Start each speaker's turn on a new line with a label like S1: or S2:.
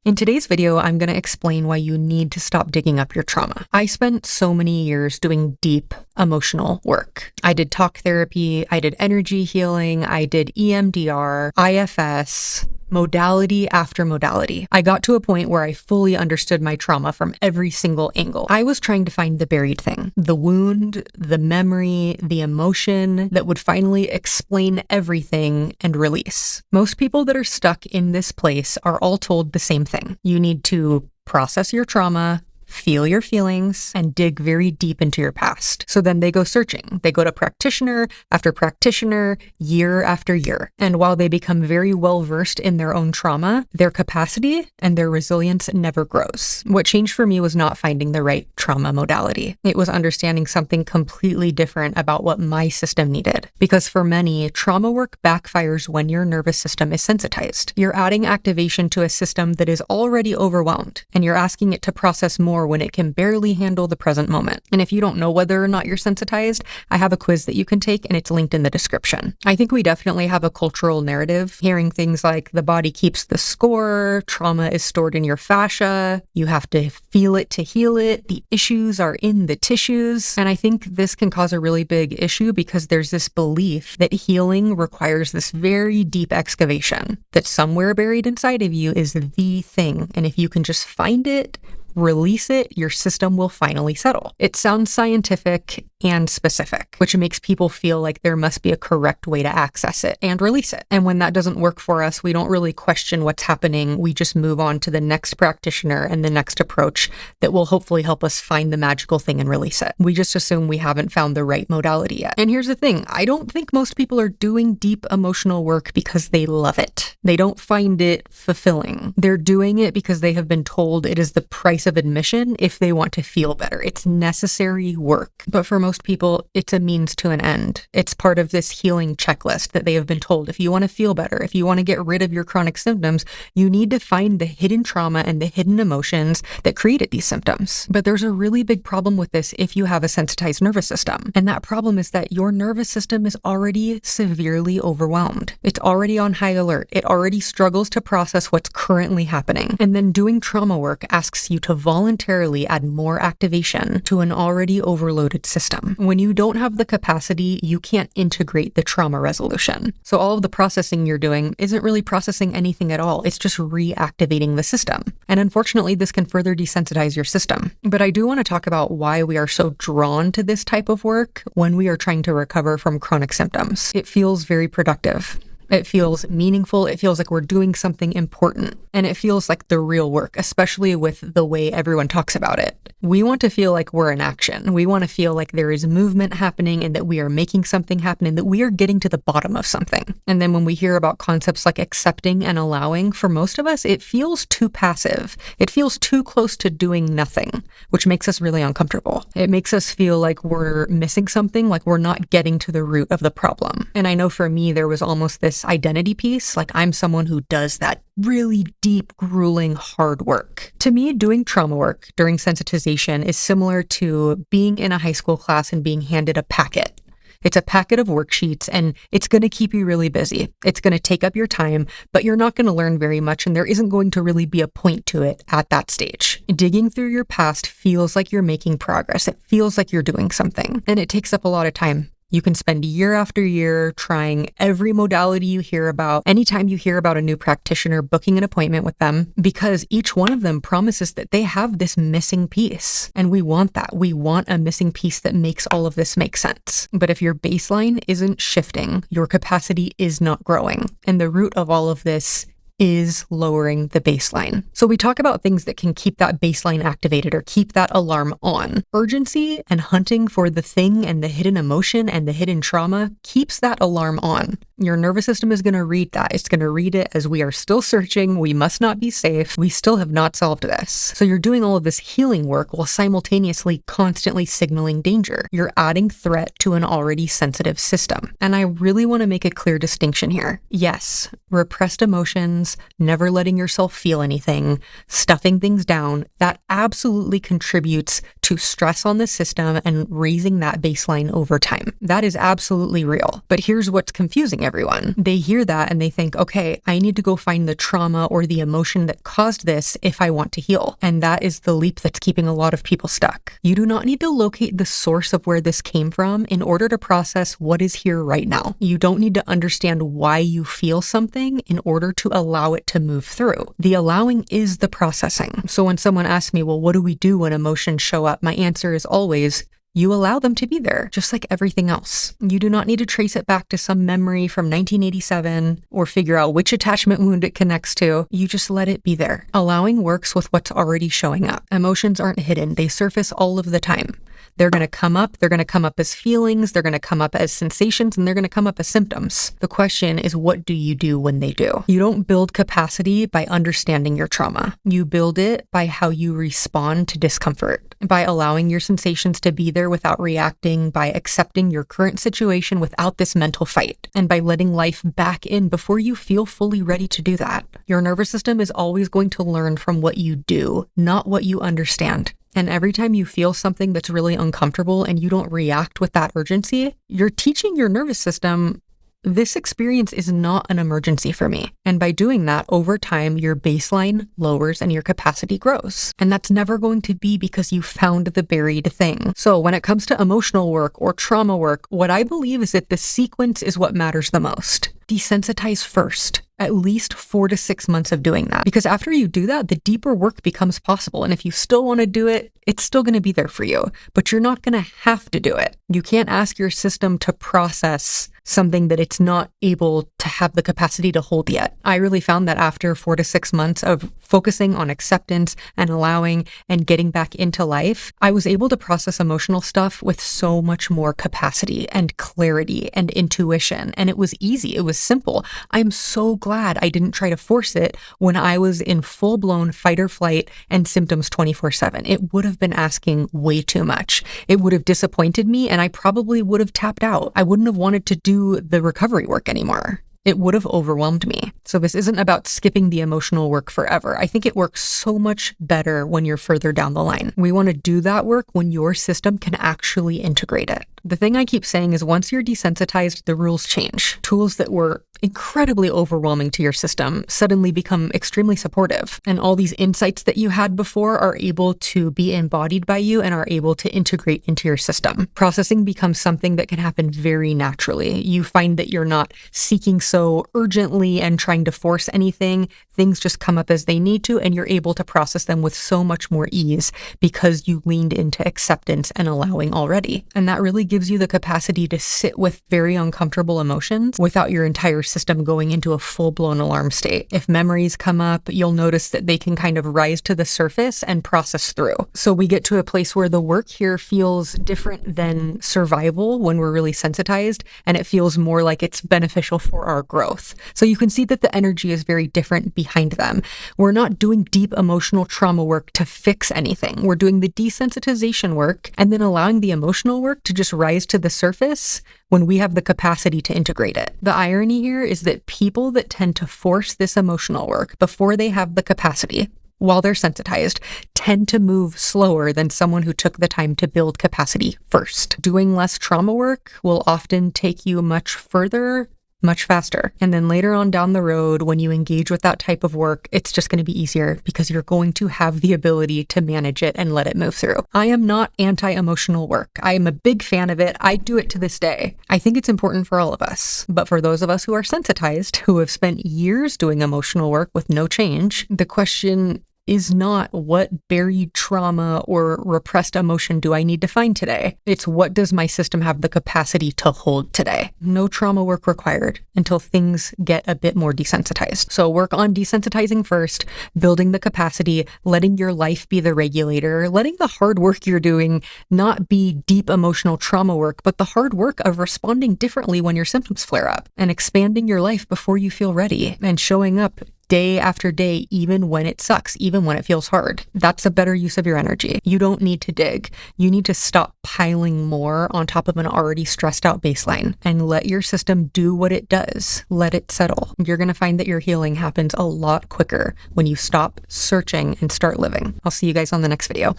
S1: In today's video, I'm going to explain why you need to stop digging up your trauma. I spent so many years doing deep emotional work. I did talk therapy, I did energy healing, I did EMDR, IFS, modality after modality. I got to a point where I fully understood my trauma from every single angle. I was trying to find the buried thing, the wound, the memory, the emotion that would finally explain everything and release. Most people that are stuck in this place are all told the same thing. You need to process your trauma, feel your feelings, and dig very deep into your past. So then they go searching. They go to practitioner after practitioner, year after year. And while they become very well versed in their own trauma, their capacity and their resilience never grows. What changed for me was not finding the right trauma modality. It was understanding something completely different about what my system needed. Because for many, trauma work backfires when your nervous system is sensitized. You're adding activation to a system that is already overwhelmed, and you're asking it to process more when it can barely handle the present moment. And if you don't know whether or not you're sensitized, I have a quiz that you can take and it's linked in the description. I think we definitely have a cultural narrative, hearing things like the body keeps the score, trauma is stored in your fascia, you have to feel it to heal it, the issues are in the tissues. And I think this can cause a really big issue because there's this belief that healing requires this very deep excavation, that somewhere buried inside of you is the thing. And if you can just find it, release it, your system will finally settle. It sounds scientific and specific, which makes people feel like there must be a correct way to access it and release it. And when that doesn't work for us, we don't really question what's happening. We just move on to the next practitioner and the next approach that will hopefully help us find the magical thing and release it. We just assume we haven't found the right modality yet. And here's the thing, I don't think most people are doing deep emotional work because they love it. They don't find it fulfilling. They're doing it because they have been told it is the price of admission if they want to feel better. It's necessary work. But for most people, it's a means to an end. It's part of this healing checklist that they have been told. If you want to feel better, if you want to get rid of your chronic symptoms, you need to find the hidden trauma and the hidden emotions that created these symptoms. But there's a really big problem with this if you have a sensitized nervous system. And that problem is that your nervous system is already severely overwhelmed. It's already on high alert. It already struggles to process what's currently happening. And then doing trauma work asks you to voluntarily add more activation to an already overloaded system. When you don't have the capacity, you can't integrate the trauma resolution. So all of the processing you're doing isn't really processing anything at all. It's just reactivating the system. And unfortunately, this can further desensitize your system. But I do want to talk about why we are so drawn to this type of work when we are trying to recover from chronic symptoms. It feels very productive. It feels meaningful. It feels like we're doing something important. And it feels like the real work, especially with the way everyone talks about it. We want to feel like we're in action. We want to feel like there is movement happening and that we are making something happen and that we are getting to the bottom of something. And then when we hear about concepts like accepting and allowing, for most of us, it feels too passive. It feels too close to doing nothing, which makes us really uncomfortable. It makes us feel like we're missing something, like we're not getting to the root of the problem. And I know for me, there was almost this identity piece, like I'm someone who does that really deep, grueling, hard work. To me, doing trauma work during sensitization is similar to being in a high school class and being handed a packet. It's a packet of worksheets and it's going to keep you really busy. It's going to take up your time, but you're not going to learn very much and there isn't going to really be a point to it at that stage. Digging through your past feels like you're making progress. It feels like you're doing something and it takes up a lot of time. You can spend year after year trying every modality you hear about, anytime you hear about a new practitioner, booking an appointment with them, because each one of them promises that they have this missing piece. And we want that. We want a missing piece that makes all of this make sense. But if your baseline isn't shifting, your capacity is not growing. And the root of all of this is lowering the baseline. So we talk about things that can keep that baseline activated or keep that alarm on. Urgency and hunting for the thing and the hidden emotion and the hidden trauma keeps that alarm on. Your nervous system is going to read that. It's going to read it as we are still searching. We must not be safe. We still have not solved this. So you're doing all of this healing work while simultaneously constantly signaling danger. You're adding threat to an already sensitive system. And I really want to make a clear distinction here. Yes, repressed emotions, never letting yourself feel anything, stuffing things down, that absolutely contributes to stress on the system and raising that baseline over time. That is absolutely real. But here's what's confusing everyone. everyone. They hear that and they think, okay, I need to go find the trauma or the emotion that caused this if I want to heal. And that is the leap that's keeping a lot of people stuck. You do not need to locate the source of where this came from in order to process what is here right now. You don't need to understand why you feel something in order to allow it to move through. The allowing is the processing. So when someone asks me, well, what do we do when emotions show up? My answer is always, you allow them to be there, just like everything else. You do not need to trace it back to some memory from 1987 or figure out which attachment wound it connects to. You just let it be there. Allowing works with what's already showing up. Emotions aren't hidden. They surface all of the time. They're going to come up. They're going to come up as feelings. They're going to come up as sensations, and they're going to come up as symptoms. The question is, what do you do when they do? You don't build capacity by understanding your trauma. You build it by how you respond to discomfort, by allowing your sensations to be there without reacting, by accepting your current situation without this mental fight, and by letting life back in before you feel fully ready to do that. Your nervous system is always going to learn from what you do, not what you understand. And every time you feel something that's really uncomfortable and you don't react with that urgency, you're teaching your nervous system, this experience is not an emergency for me. And by doing that, over time, your baseline lowers and your capacity grows. And that's never going to be because you found the buried thing. So when it comes to emotional work or trauma work, what I believe is that the sequence is what matters the most. Desensitize first. At least 4 to 6 months of doing that. Because after you do that, the deeper work becomes possible. And if you still want to do it, it's still going to be there for you, but you're not going to have to do it. You can't ask your system to process something that it's not able to have the capacity to hold yet. I really found that after 4 to 6 months of focusing on acceptance and allowing and getting back into life, I was able to process emotional stuff with so much more capacity and clarity and intuition. And it was easy. It was simple. I'm so glad I didn't try to force it when I was in full-blown fight or flight and symptoms 24/7. It would have been asking way too much. It would have disappointed me, and I probably would have tapped out. I wouldn't have wanted to do the recovery work anymore. It would have overwhelmed me. So this isn't about skipping the emotional work forever. I think it works so much better when you're further down the line. We want to do that work when your system can actually integrate it. The thing I keep saying is once you're desensitized, the rules change. Tools that were incredibly overwhelming to your system suddenly become extremely supportive. And all these insights that you had before are able to be embodied by you and are able to integrate into your system. Processing becomes something that can happen very naturally. You find that you're not seeking so urgently and trying to force anything. Things just come up as they need to, and you're able to process them with so much more ease because you leaned into acceptance and allowing already. And that really gives you the capacity to sit with very uncomfortable emotions without your entire system going into a full-blown alarm state. If memories come up, you'll notice that they can kind of rise to the surface and process through. So we get to a place where the work here feels different than survival when we're really sensitized, and it feels more like it's beneficial for our growth. So you can see that the energy is very different behind them. We're not doing deep emotional trauma work to fix anything. We're doing the desensitization work and then allowing the emotional work to just rise to the surface when we have the capacity to integrate it. The irony here is that people that tend to force this emotional work before they have the capacity, while they're sensitized, tend to move slower than someone who took the time to build capacity first. Doing less trauma work will often take you much further, much faster. And then later on down the road, when you engage with that type of work, it's just going to be easier because you're going to have the ability to manage it and let it move through. I am not anti-emotional work. I am a big fan of it. I do it to this day. I think it's important for all of us. But for those of us who are sensitized, who have spent years doing emotional work with no change, the question is not what buried trauma or repressed emotion do I need to find today? It's what does my system have the capacity to hold today? No trauma work required until things get a bit more desensitized. So work on desensitizing first, building the capacity, letting your life be the regulator, letting the hard work you're doing not be deep emotional trauma work, but the hard work of responding differently when your symptoms flare up, and expanding your life before you feel ready, and showing up day after day, even when it sucks, even when it feels hard. That's a better use of your energy. You don't need to dig. You need to stop piling more on top of an already stressed out baseline and let your system do what it does. Let it settle. You're going to find that your healing happens a lot quicker when you stop searching and start living. I'll see you guys on the next video.